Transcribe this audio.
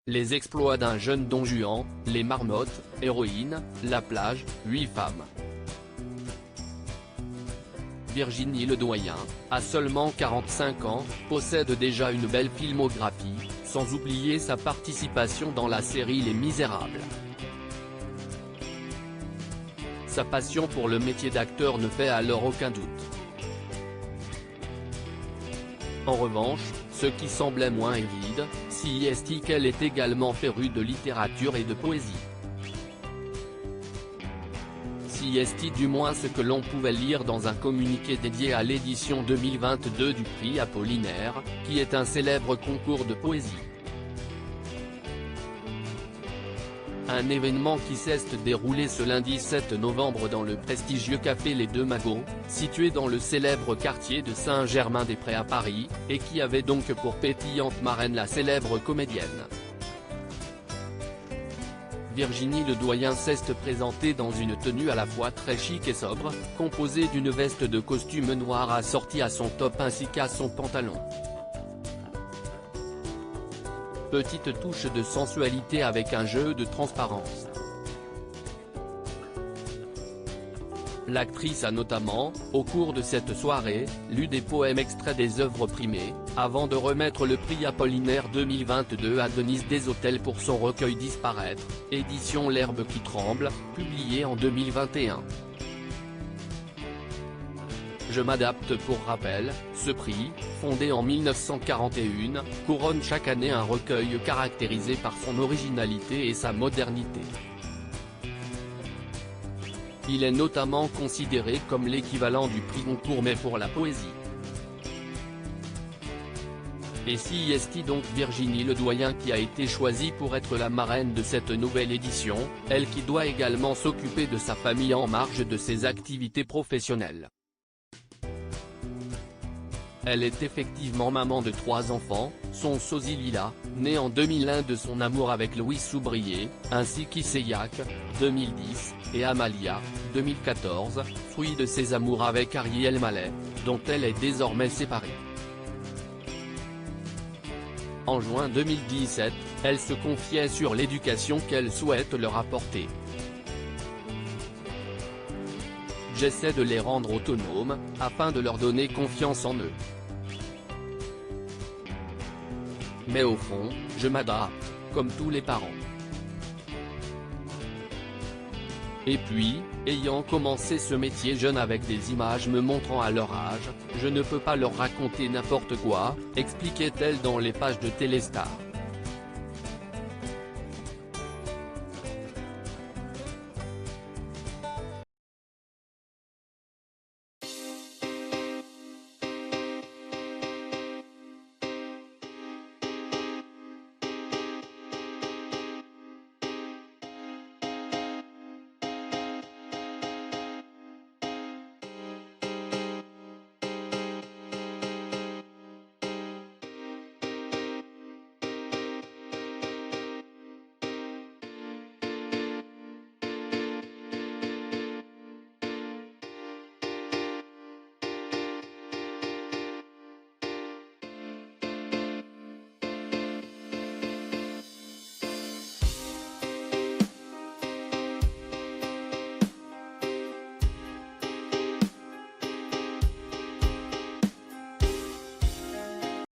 Les exploits d'un jeune Don Juan, les marmottes, héroïne, la plage, 8 femmes. Virginie Ledoyen, à seulement 45 ans, possède déjà une belle filmographie, sans oublier sa participation dans la série Les Misérables. Sa passion pour le métier d'acteur ne fait alors aucun doute. En revanche, ce qui semblait moins évident, c'est qu'elle est également férue de littérature et de poésie. C'est du moins ce que l'on pouvait lire dans un communiqué dédié à l'édition 2022 du prix Apollinaire, qui est un célèbre concours de poésie. Un événement qui s'est déroulé ce lundi 7 novembre dans le prestigieux café Les Deux Magots, situé dans le célèbre quartier de Saint-Germain-des-Prés à Paris, et qui avait donc pour pétillante marraine la célèbre comédienne. Virginie Ledoyen s'est présentée dans une tenue à la fois très chic et sobre, composée d'une veste de costume noir assortie à son top ainsi qu'à son pantalon. Petite touche de sensualité avec un jeu de transparence. L'actrice a notamment, au cours de cette soirée, lu des poèmes extraits des œuvres primées, avant de remettre le prix Apollinaire 2022 à Denise Desautels pour son recueil Disparaître, édition L'Herbe qui tremble, publié en 2021. Je m'adapte. Pour rappel, ce prix, fondé en 1941, couronne chaque année un recueil caractérisé par son originalité et sa modernité. Il est notamment considéré comme l'équivalent du prix Goncourt mais pour la poésie. Et c'est donc Virginie Ledoyen qui a été choisie pour être la marraine de cette nouvelle édition, elle qui doit également s'occuper de sa famille en marge de ses activités professionnelles. Elle est effectivement maman de 3 enfants, son sosie Lila, né en 2001 de son amour avec Louis Soubrier, ainsi qu'Isséiac, 2010, et Amalia, 2014, fruit de ses amours avec Ariel Mallet, dont elle est désormais séparée. En juin 2017, elle se confiait sur l'éducation qu'elle souhaite leur apporter. J'essaie de les rendre autonomes, afin de leur donner confiance en eux. Mais au fond, je m'adapte, comme tous les parents. Et puis, ayant commencé ce métier jeune avec des images me montrant à leur âge, je ne peux pas leur raconter n'importe quoi, expliquait-elle dans les pages de Téléstar.